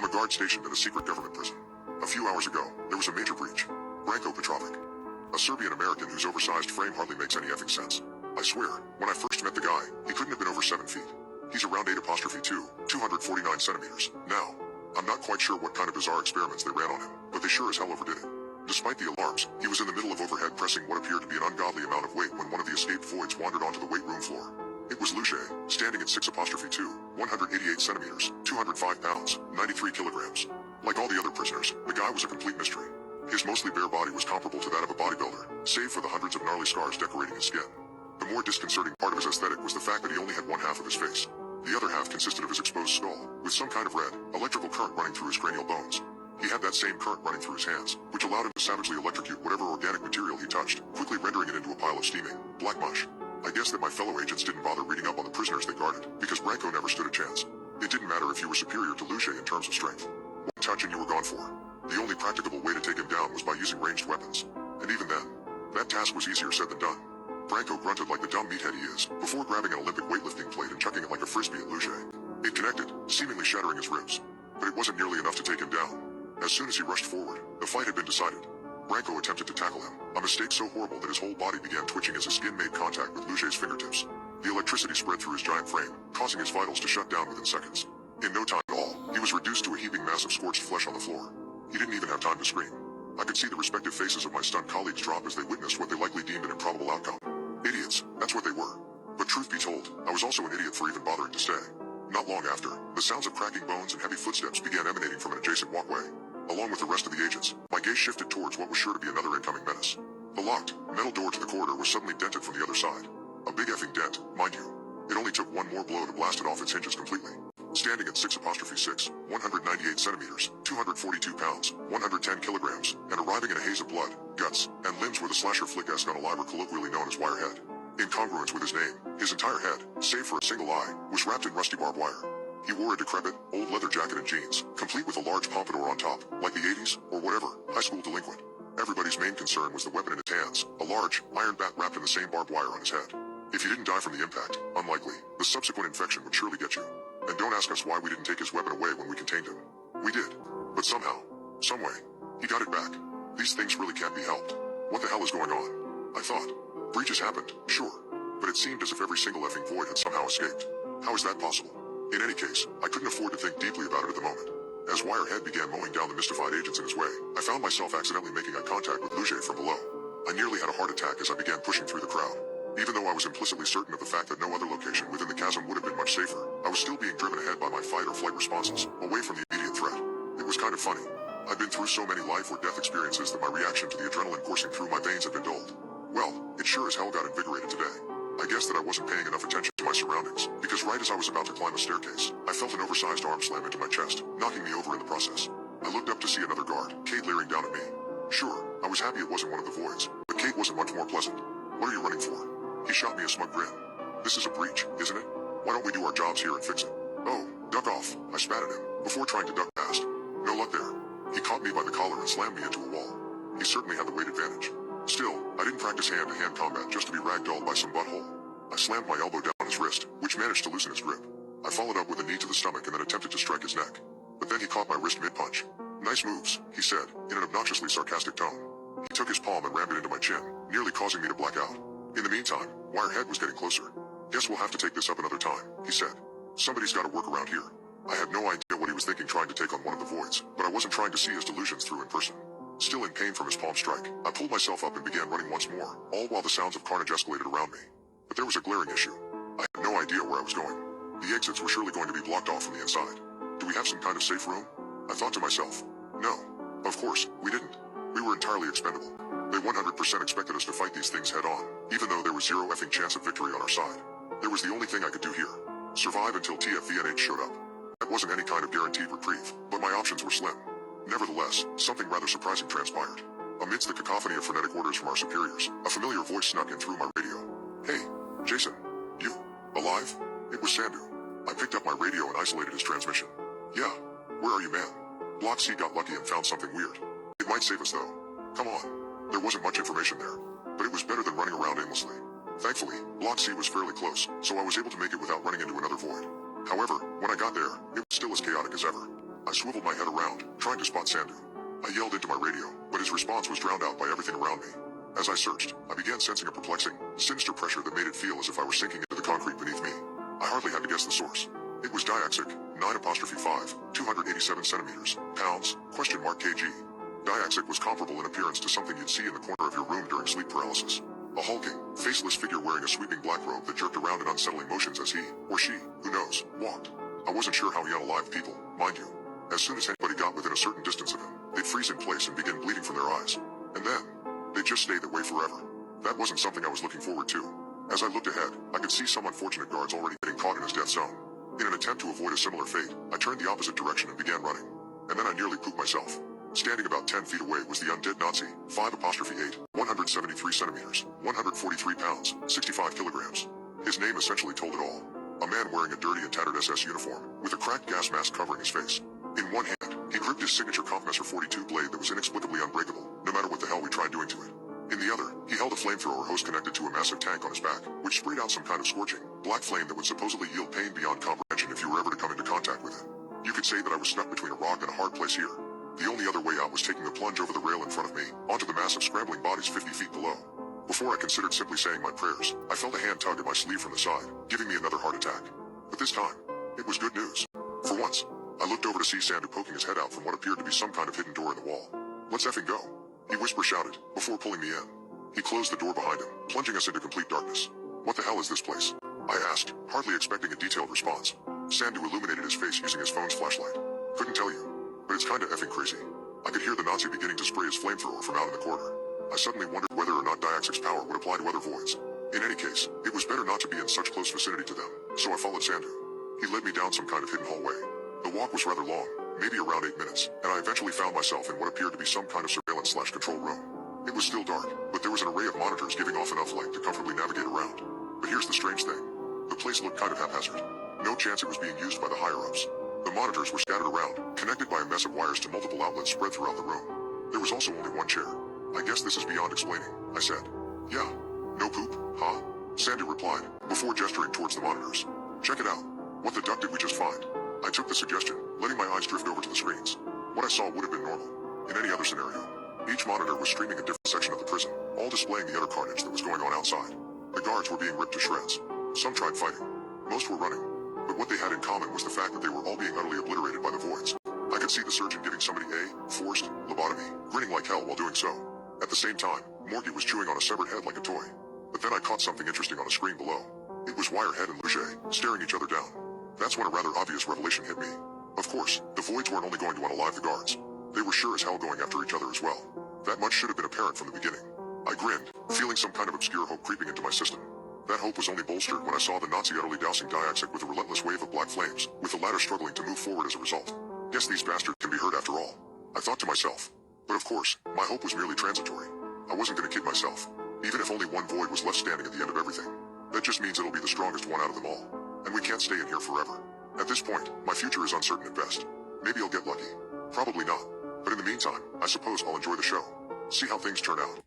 a guard stationed at a secret government prison. A few hours ago, there was a major breach. Branko Petrovic, a Serbian-American whose oversized frame hardly makes any effing sense. I swear, when I first met the guy, he couldn't have been over 7 feet. He's around 8'2", 249 centimeters. Now, I'm not quite sure what kind of bizarre experiments they ran on him, but they sure as hell overdid it. Despite the alarms, he was in the middle of overhead pressing what appeared to be an ungodly amount of weight when one of the escaped voids wandered onto the weight room floor. It was Luce, standing at 6'2", 188 centimeters, 205 pounds, 93 kilograms. Like all the other prisoners, the guy was a complete mystery. His mostly bare body was comparable to that of a bodybuilder, save for the hundreds of gnarly scars decorating his skin. The more disconcerting part of his aesthetic was the fact that he only had one half of his face. The other half consisted of his exposed skull, with some kind of red, electrical current running through his cranial bones. He had that same current running through his hands, which allowed him to savagely electrocute whatever organic material he touched, quickly rendering it into a pile of steaming, black mush. I guess that my fellow agents didn't bother reading up on the prisoners they guarded, because Branko never stood a chance. It didn't matter if you were superior to Luce in terms of strength. One touch and you were gone for. The only practicable way to take him down was by using ranged weapons. And even then, that task was easier said than done. Branko grunted like the dumb meathead he is, before grabbing an Olympic weightlifting plate and chucking it like a frisbee at Luce. It connected, seemingly shattering his ribs. But it wasn't nearly enough to take him down. As soon as he rushed forward, the fight had been decided. Branko attempted to tackle him, a mistake so horrible that his whole body began twitching as his skin made contact with Luce's fingertips. The electricity spread through his giant frame, causing his vitals to shut down within seconds. In no time at all, he was reduced to a heaping mass of scorched flesh on the floor. He didn't even have time to scream. I could see the respective faces of my stunned colleagues drop as they witnessed what they likely deemed an improbable outcome. Idiots, that's what they were. But truth be told, I was also an idiot for even bothering to stay. Not long after, the sounds of cracking bones and heavy footsteps began emanating from an adjacent walkway. Along with the rest of the agents, my gaze shifted towards what was sure to be another incoming menace. The locked, metal door to the corridor was suddenly dented from the other side. A big effing dent, mind you. It only took one more blow to blast it off its hinges completely. Standing at 6'6", 198 centimeters, 242 pounds, 110 kilograms, and arriving in a haze of blood, guts, and limbs were the slasher flick-esque unaliver colloquially known as Wirehead. In congruence with his name, his entire head, save for a single eye, was wrapped in rusty barbed wire. He wore a decrepit, old leather jacket and jeans, complete with a large pompadour on top, like the 80s, or whatever, high school delinquent. Everybody's main concern was the weapon in his hands, a large, iron bat wrapped in the same barbed wire on his head. If he didn't die from the impact, unlikely, the subsequent infection would surely get you. And don't ask us why we didn't take his weapon away when we contained him. We did. But somehow, someway, he got it back. These things really can't be helped. What the hell is going on? I thought. Breaches happened, sure. But it seemed as if every single effing void had somehow escaped. How is that possible? In any case, I couldn't afford to think deeply about it at the moment. As Wirehead began mowing down the mystified agents in his way, I found myself accidentally making eye contact with Luce from below. I nearly had a heart attack as I began pushing through the crowd. Even though I was implicitly certain of the fact that no other location within the chasm would have been much safer, I was still being driven ahead by my fight or flight responses, away from the immediate threat. It was kind of funny. I'd been through so many life or death experiences that my reaction to the adrenaline coursing through my veins had been dulled. Well, it sure as hell got invigorated today. I guess that I wasn't paying enough attention to my surroundings, because right as I was about to climb a staircase, I felt an oversized arm slam into my chest, knocking me over in the process. I looked up to see another guard, Kate, leering down at me. Sure, I was happy it wasn't one of the voids, but Kate wasn't much more pleasant. What are you running for? He shot me a smug grin. This is a breach, isn't it? Why don't we do our jobs here and fix it? Oh, duck off, I spat at him, before trying to duck past. No luck there. He caught me by the collar and slammed me into a wall. He certainly had the weight advantage. Still, I didn't practice hand-to-hand combat just to be ragdolled by some butthole. I slammed my elbow down on his wrist, which managed to loosen his grip. I followed up with a knee to the stomach and then attempted to strike his neck. But then he caught my wrist mid-punch. Nice moves, he said, in an obnoxiously sarcastic tone. He took his palm and rammed it into my chin, nearly causing me to black out. In the meantime, Wirehead was getting closer. Guess we'll have to take this up another time, he said. Somebody's got to work around here. I had no idea what he was thinking trying to take on one of the voids, but I wasn't trying to see his delusions through in person. Still in pain from his palm strike, I pulled myself up and began running once more, all while the sounds of carnage escalated around me. But there was a glaring issue. I had no idea where I was going. The exits were surely going to be blocked off from the inside. Do we have some kind of safe room? I thought to myself. No. Of course, we didn't. We were entirely expendable. They 100% expected us to fight these things head on, even though there was zero effing chance of victory on our side. There was the only thing I could do here. Survive until TFVNH showed up. That wasn't any kind of guaranteed reprieve, but my options were slim. Nevertheless, something rather surprising transpired. Amidst the cacophony of frenetic orders from our superiors, a familiar voice snuck in through my radio. Hey, Jason. You alive? It was Sandu. I picked up my radio and isolated his transmission. Yeah. Where are you, man? Block C got lucky and found something weird. It might save us, though. Come on. There wasn't much information there, but it was better than running around aimlessly. Thankfully, Block C was fairly close, so I was able to make it without running into another void. However, when I got there, it was still as chaotic as ever. I swiveled my head around, trying to spot Sandu. I yelled into my radio, but his response was drowned out by everything around me. As I searched, I began sensing a perplexing, sinister pressure that made it feel as if I were sinking into the concrete beneath me. I hardly had to guess the source. It was Diaxic, 9'5", 287 centimeters, pounds, kg. Diaxic was comparable in appearance to something you'd see in the corner of your room during sleep paralysis. A hulking, faceless figure wearing a sweeping black robe that jerked around in unsettling motions as he, or she, who knows, walked. I wasn't sure how he unalived people, mind you. As soon as anybody got within a certain distance of him, they'd freeze in place and begin bleeding from their eyes. And then, they'd just stay that way forever. That wasn't something I was looking forward to. As I looked ahead, I could see some unfortunate guards already getting caught in his death zone. In an attempt to avoid a similar fate, I turned the opposite direction and began running. And then I nearly pooped myself. Standing about 10 feet away was the undead Nazi, 5'8", 173 centimeters, 143 pounds, 65 kilograms. His name essentially told it all. A man wearing a dirty and tattered SS uniform, with a cracked gas mask covering his face. In one hand, he gripped his signature Kampfmesser 42 blade that was inexplicably unbreakable, no matter what the hell we tried doing to it. In the other, he held a flamethrower hose connected to a massive tank on his back, which sprayed out some kind of scorching, black flame that would supposedly yield pain beyond comprehension if you were ever to come into contact with it. You could say that I was stuck between a rock and a hard place here. The only other way out was taking the plunge over the rail in front of me, onto the mass of scrambling bodies 50 feet below. Before I considered simply saying my prayers, I felt a hand tug at my sleeve from the side, giving me another heart attack. But this time, it was good news. For once, I looked over to see Sandu poking his head out from what appeared to be some kind of hidden door in the wall. "Let's effing go," he whisper-shouted, before pulling me in. He closed the door behind him, plunging us into complete darkness. "What the hell is this place?" I asked, hardly expecting a detailed response. Sandu illuminated his face using his phone's flashlight. "Couldn't tell you, but it's kinda effing crazy." I could hear the Nazi beginning to spray his flamethrower from out in the corner. I suddenly wondered whether or not Diaxic's power would apply to other voids. In any case, it was better not to be in such close vicinity to them, so I followed Sandu. He led me down some kind of hidden hallway. The walk was rather long, maybe around 8 minutes, and I eventually found myself in what appeared to be some kind of surveillance/control room. It was still dark, but there was an array of monitors giving off enough light to comfortably navigate around. But here's the strange thing. The place looked kind of haphazard. No chance it was being used by the higher-ups. The monitors were scattered around, connected by a mess of wires to multiple outlets spread throughout the room. There was also only one chair. "I guess this is beyond explaining," I said. "Yeah. No poop, huh?" Sandy replied, before gesturing towards the monitors. "Check it out. What the duck did we just find?" I took the suggestion, letting my eyes drift over to the screens. What I saw would have been normal. In any other scenario, each monitor was streaming a different section of the prison, all displaying the utter carnage that was going on outside. The guards were being ripped to shreds. Some tried fighting. Most were running. But what they had in common was the fact that they were all being utterly obliterated by the voids. I could see the surgeon giving somebody a forced lobotomy, grinning like hell while doing so. At the same time, Morgie was chewing on a severed head like a toy. But then I caught something interesting on a screen below. It was Wirehead and Luce, staring each other down. That's when a rather obvious revelation hit me. Of course, the voids weren't only going to unalive the guards. They were sure as hell going after each other as well. That much should have been apparent from the beginning. I grinned, feeling some kind of obscure hope creeping into my system. That hope was only bolstered when I saw the Nazi utterly dousing Diaxic with a relentless wave of black flames, with the latter struggling to move forward as a result. Guess these bastards can be hurt after all, I thought to myself. But of course, my hope was merely transitory. I wasn't going to kid myself. Even if only one void was left standing at the end of everything, that just means it'll be the strongest one out of them all. And we can't stay in here forever. At this point, my future is uncertain at best. Maybe I'll get lucky. Probably not. But in the meantime, I suppose I'll enjoy the show. See how things turn out.